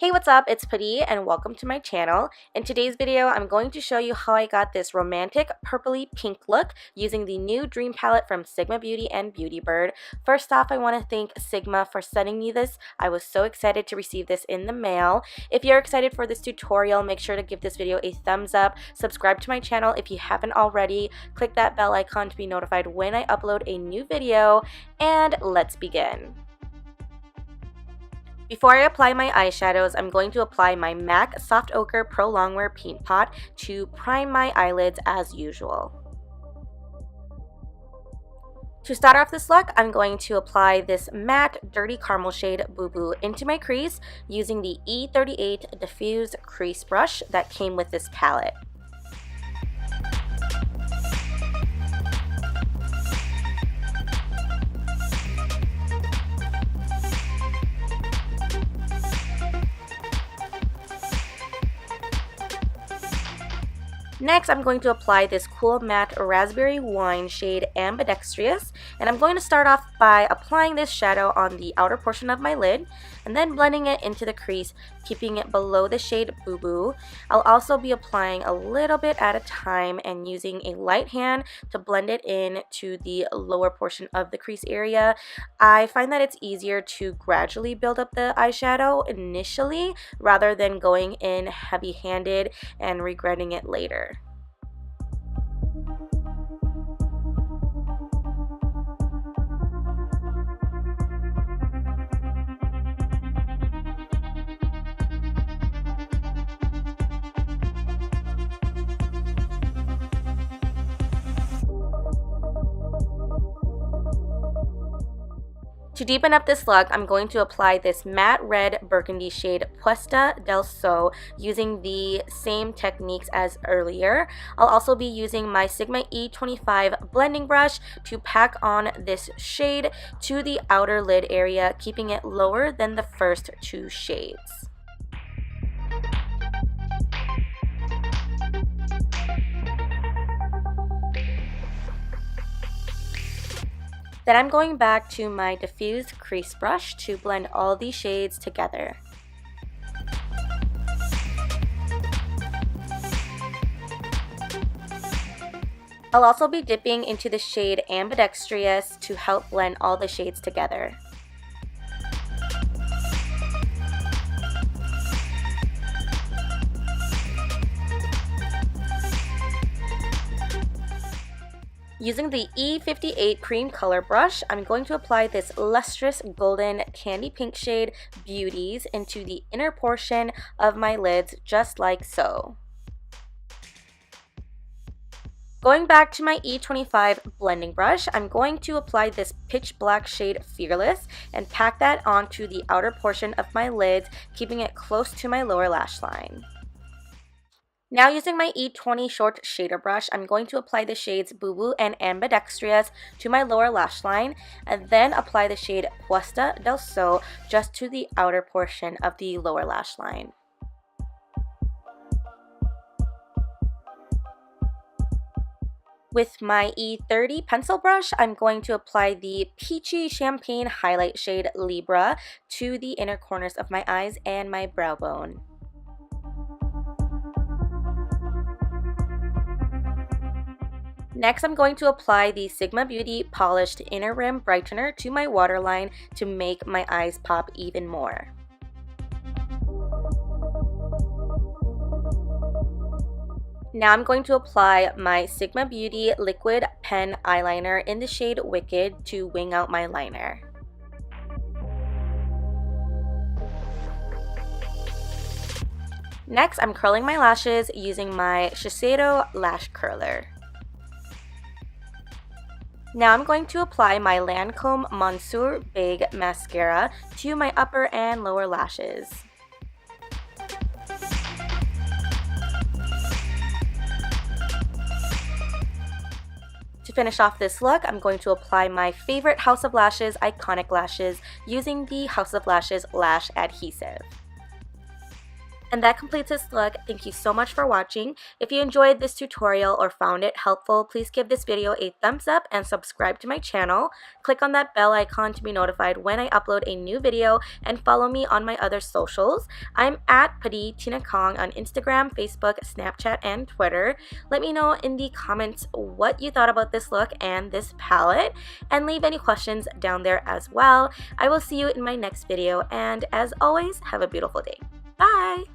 Hey, what's up? It's Padee and welcome to my channel. In today's video, I'm going to show you how I got this romantic purpley pink look using the new Dream palette from Sigma Beauty and Beautybird. First off, I want to thank Sigma for sending me this. I was so excited to receive this in the mail. If you're excited for this tutorial, make sure to give this video a thumbs up, subscribe to my channel if you haven't already, click that bell icon to be notified when I upload a new video, and let's begin. Before I apply my eyeshadows, I'm going to apply my MAC Soft Ochre Pro Longwear Paint Pot to prime my eyelids as usual. To start off this look, I'm going to apply this matte Dirty Caramel shade Boo Boo into my crease using the E38 Diffused Crease brush that came with this palette. Next, I'm going to apply this cool matte Raspberry Wine shade Ambidextrous, and I'm going to start off by applying this shadow on the outer portion of my lid and then blending it into the crease, keeping it below the shade Boo Boo. I'll also be applying a little bit at a time and using a light hand to blend it in to the lower portion of the crease area. I find that it's easier to gradually build up the eyeshadow initially rather than going in heavy-handed and regretting it later. To deepen up this look, I'm going to apply this matte red burgundy shade Puesta del Sol using the same techniques as earlier. I'll also be using my Sigma E25 blending brush to pack on this shade to the outer lid area, keeping it lower than the first two shades. Then I'm going back to my Diffused Crease brush to blend all these shades together. I'll also be dipping into the shade Ambidextrous to help blend all the shades together. Using the E58 cream color brush, I'm going to apply this lustrous golden candy pink shade Beauties into the inner portion of my lids, just like so. Going back to my E25 blending brush, I'm going to apply this pitch black shade Fearless and pack that onto the outer portion of my lids, keeping it close to my lower lash line. Now using my E20 short shader brush, I'm going to apply the shades Boo Boo and Ambidextrous to my lower lash line and then apply the shade Puesta del Sol just to the outer portion of the lower lash line. With my E30 pencil brush, I'm going to apply the Peachy Champagne highlight shade Libra to the inner corners of my eyes and my brow bone. Next, I'm going to apply the Sigma Beauty Polished Inner Rim Brightener to my waterline to make my eyes pop even more. Now I'm going to apply my Sigma Beauty Liquid Pen Eyeliner in the shade Wicked to wing out my liner. Next, I'm curling my lashes using my Shiseido Lash Curler. Now I'm going to apply my Lancome Monsieur Big Mascara to my upper and lower lashes. To finish off this look, I'm going to apply my favorite House of Lashes Iconic Lashes using the House of Lashes Lash Adhesive. And that completes this look. Thank you so much for watching. If you enjoyed this tutorial or found it helpful, please give this video a thumbs up and subscribe to my channel. Click on that bell icon to be notified when I upload a new video, and follow me on my other socials. I'm at Padee Tina Kong on Instagram, Facebook, Snapchat, and Twitter. Let me know in the comments what you thought about this look and this palette, and leave any questions down there as well. I will see you in my next video, and as always, have a beautiful day. Bye!